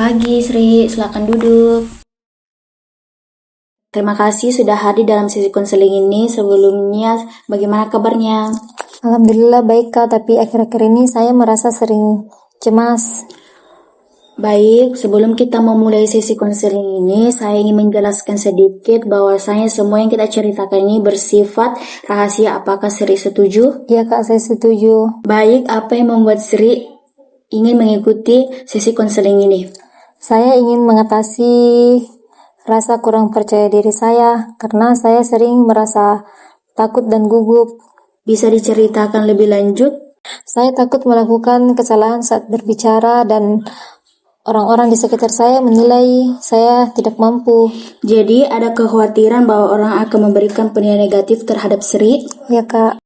pagi, Sri. Silakan duduk. Terima kasih sudah hadir dalam sesi konseling ini. Sebelumnya, bagaimana kabarnya? Alhamdulillah baik Kak, tapi akhir-akhir ini saya merasa sering cemas. Baik, sebelum kita memulai sesi konseling ini, saya ingin menjelaskan sedikit bahwasanya semua yang kita ceritakan ini bersifat rahasia. Apakah Sri setuju? Ya Kak, saya setuju. Baik, apa yang membuat Sri ingin mengikuti sesi konseling ini? Saya ingin mengatasi rasa kurang percaya diri saya, karena saya sering merasa takut dan gugup. Bisa diceritakan lebih lanjut? Saya takut melakukan kesalahan saat berbicara dan orang-orang di sekitar saya menilai saya tidak mampu. Jadi ada kekhawatiran bahwa orang akan memberikan penilaian negatif terhadap Sri? Ya Kak.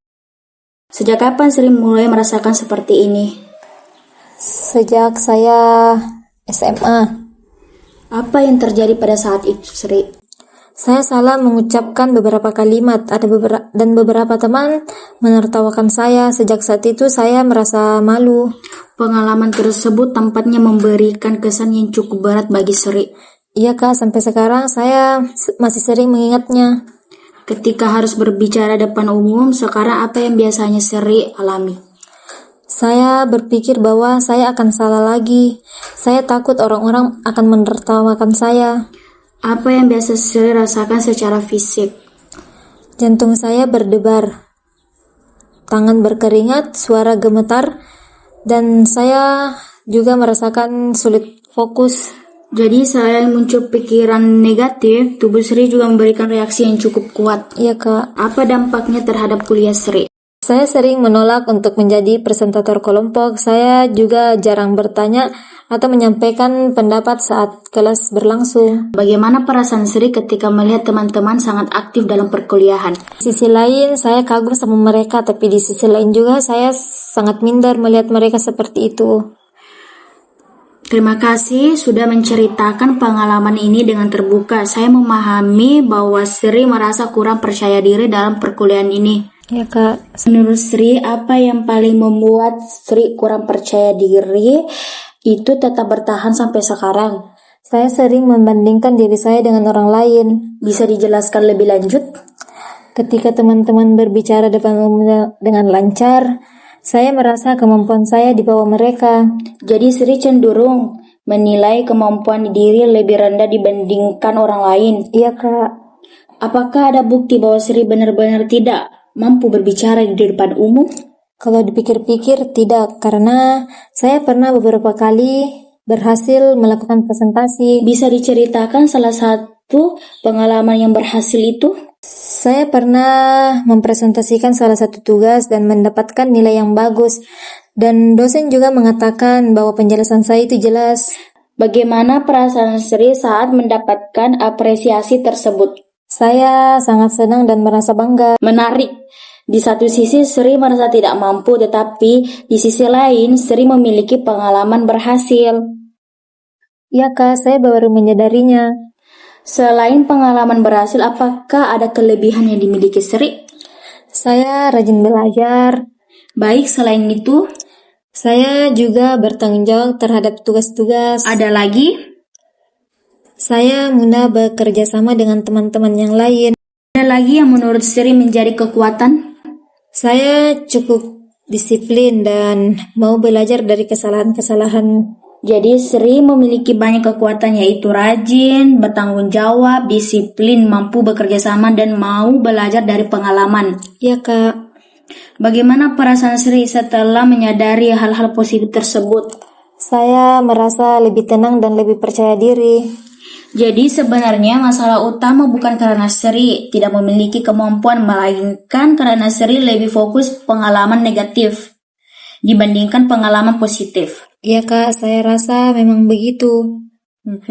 Sejak kapan Sri mulai merasakan seperti ini? Sejak saya SMA. Apa yang terjadi pada saat itu, Sri? Saya salah mengucapkan beberapa kalimat, dan beberapa teman menertawakan saya. Sejak saat itu saya merasa malu. Pengalaman tersebut tampaknya memberikan kesan yang cukup berat bagi Sri. Iya Kak, sampai sekarang saya masih sering mengingatnya. Ketika harus berbicara depan umum, sekarang apa yang biasanya Sri alami? Saya berpikir bahwa saya akan salah lagi. Saya takut orang-orang akan menertawakan saya. Apa yang biasa Sri rasakan secara fisik? Jantung saya berdebar, tangan berkeringat, suara gemetar, dan saya juga merasakan sulit fokus. Jadi selain muncul pikiran negatif, tubuh Sri juga memberikan reaksi yang cukup kuat. Iya Kak. Apa dampaknya terhadap kuliah Sri? Saya sering menolak untuk menjadi presentator kelompok. Saya juga jarang bertanya atau menyampaikan pendapat saat kelas berlangsung. Bagaimana perasaan Sri ketika melihat teman-teman sangat aktif dalam perkuliahan? Di sisi lain, saya kagum sama mereka, tapi di sisi lain juga saya sangat minder melihat mereka seperti itu. Terima kasih sudah menceritakan pengalaman ini dengan terbuka. Saya memahami bahwa Sri merasa kurang percaya diri dalam perkuliahan ini. Ya Kak. Menurut Sri, apa yang paling membuat Sri kurang percaya diri itu tetap bertahan sampai sekarang? Saya sering membandingkan diri saya dengan orang lain. Bisa dijelaskan lebih lanjut? Ketika teman-teman berbicara depan umum dengan lancar, saya merasa kemampuan saya di bawah mereka. Jadi Sri cenderung menilai kemampuan diri lebih rendah dibandingkan orang lain. Iya Kak. Apakah ada bukti bahwa Sri benar-benar tidak mampu berbicara di depan umum? Kalau dipikir-pikir tidak, karena saya pernah beberapa kali berhasil melakukan presentasi. Bisa diceritakan salah satu pengalaman yang berhasil itu? Saya pernah mempresentasikan salah satu tugas dan mendapatkan nilai yang bagus. Dan dosen juga mengatakan bahwa penjelasan saya itu jelas. Bagaimana perasaan Sri saat mendapatkan apresiasi tersebut? Saya sangat senang dan merasa bangga. Menarik. Di satu sisi Sri merasa tidak mampu, tetapi di sisi lain Sri memiliki pengalaman berhasil. Ya Kak, saya baru menyadarinya. Selain pengalaman berhasil, apakah ada kelebihan yang dimiliki Sri? Saya rajin belajar. Baik, selain itu, saya juga bertanggung jawab terhadap tugas-tugas. Ada lagi? Saya mudah bekerja sama dengan teman-teman yang lain. Ada lagi yang menurut Sri menjadi kekuatan? Saya cukup disiplin dan mau belajar dari kesalahan-kesalahan. Jadi Sri memiliki banyak kekuatan, yaitu rajin, bertanggung jawab, disiplin, mampu bekerja sama, dan mau belajar dari pengalaman. Ya Kak. Bagaimana perasaan Sri setelah menyadari hal-hal positif tersebut? Saya merasa lebih tenang dan lebih percaya diri. Jadi sebenarnya masalah utama bukan karena Sri tidak memiliki kemampuan, melainkan karena Sri lebih fokus pengalaman negatif dibandingkan pengalaman positif. Ya Kak, saya rasa memang begitu.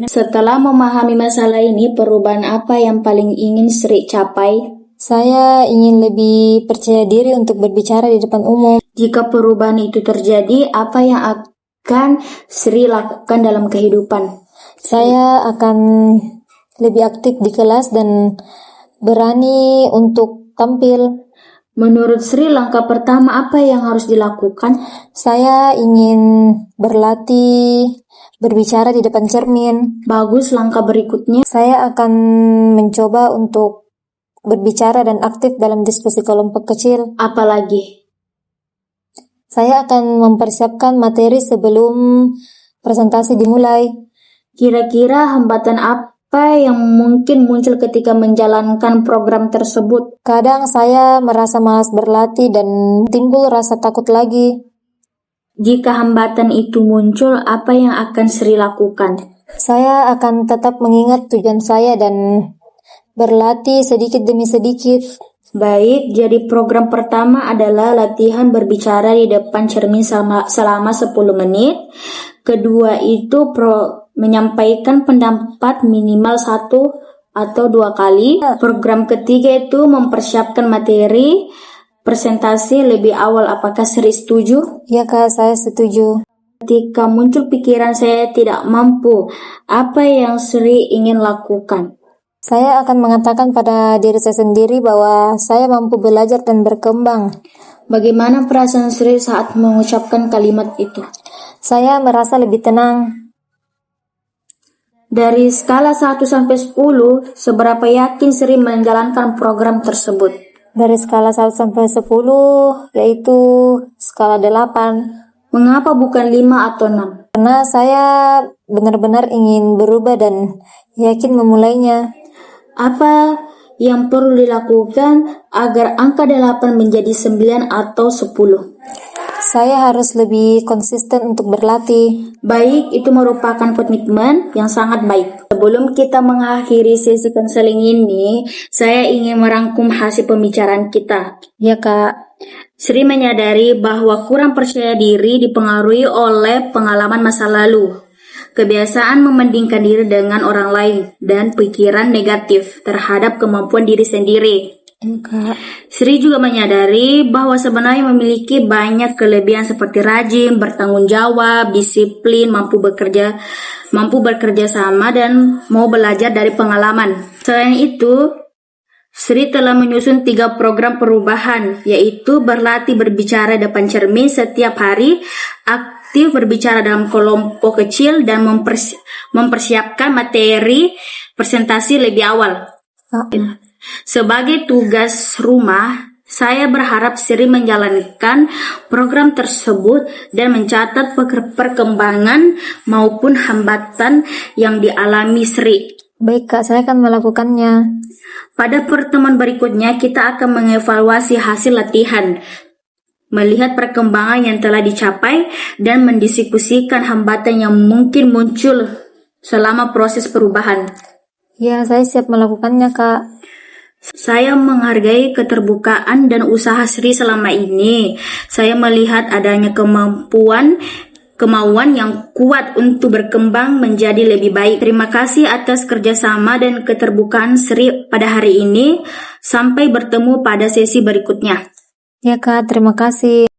Setelah memahami masalah ini, perubahan apa yang paling ingin Sri capai? Saya ingin lebih percaya diri untuk berbicara di depan umum. Jika perubahan itu terjadi, apa yang akan Sri lakukan dalam kehidupan? Saya akan lebih aktif di kelas dan berani untuk tampil. Menurut Sri, langkah pertama apa yang harus dilakukan? Saya ingin berlatih berbicara di depan cermin. Bagus, langkah berikutnya. Saya akan mencoba untuk berbicara dan aktif dalam diskusi kelompok kecil. Apalagi? Saya akan mempersiapkan materi sebelum presentasi dimulai. Kira-kira hambatan apa yang mungkin muncul ketika menjalankan program tersebut? Kadang saya merasa malas berlatih dan timbul rasa takut lagi. Jika hambatan itu muncul, apa yang akan Sri lakukan? Saya akan tetap mengingat tujuan saya dan berlatih sedikit demi sedikit. Baik, jadi program pertama adalah latihan berbicara di depan cermin selama 10 menit. Kedua itu menyampaikan pendapat minimal 1 atau 2 kali. Program ketiga itu mempersiapkan materi presentasi lebih awal. Apakah Sri setuju? Ya Kak, saya setuju. Ketika muncul pikiran saya tidak mampu, apa yang Sri ingin lakukan? Saya akan mengatakan pada diri saya sendiri bahwa saya mampu belajar dan berkembang. Bagaimana perasaan Sri saat mengucapkan kalimat itu? Saya merasa lebih tenang. Dari skala 1 sampai 10, seberapa yakin Sri menjalankan program tersebut? Dari skala 1 sampai 10, yaitu skala 8. Mengapa bukan 5 atau 6? Karena saya benar-benar ingin berubah dan yakin memulainya. Apa yang perlu dilakukan agar angka 8 menjadi 9 atau 10? Saya harus lebih konsisten untuk berlatih. Baik, itu merupakan komitmen yang sangat baik. Sebelum kita mengakhiri sesi konseling ini, saya ingin merangkum hasil pembicaraan kita. Ya Kak. Sri menyadari bahwa kurang percaya diri dipengaruhi oleh pengalaman masa lalu, kebiasaan membandingkan diri dengan orang lain, dan pikiran negatif terhadap kemampuan diri sendiri. Enggak. Sri juga menyadari bahwa sebenarnya memiliki banyak kelebihan seperti rajin, bertanggung jawab, disiplin, mampu bekerja sama, dan mau belajar dari pengalaman. Selain itu, Sri telah menyusun 3 program perubahan, yaitu berlatih berbicara depan cermin setiap hari, aktif berbicara dalam kelompok kecil, dan mempersiapkan materi presentasi lebih awal. Sebagai tugas rumah, saya berharap Sri menjalankan program tersebut dan mencatat perkembangan maupun hambatan yang dialami Sri. Baik Kak, saya akan melakukannya. Pada pertemuan berikutnya, kita akan mengevaluasi hasil latihan, melihat perkembangan yang telah dicapai, dan mendiskusikan hambatan yang mungkin muncul selama proses perubahan. Ya, saya siap melakukannya Kak. Saya menghargai keterbukaan dan usaha Sri selama ini. Saya melihat adanya kemauan yang kuat untuk berkembang menjadi lebih baik. Terima kasih atas kerjasama dan keterbukaan Sri pada hari ini. Sampai bertemu pada sesi berikutnya. Ya Kak, terima kasih.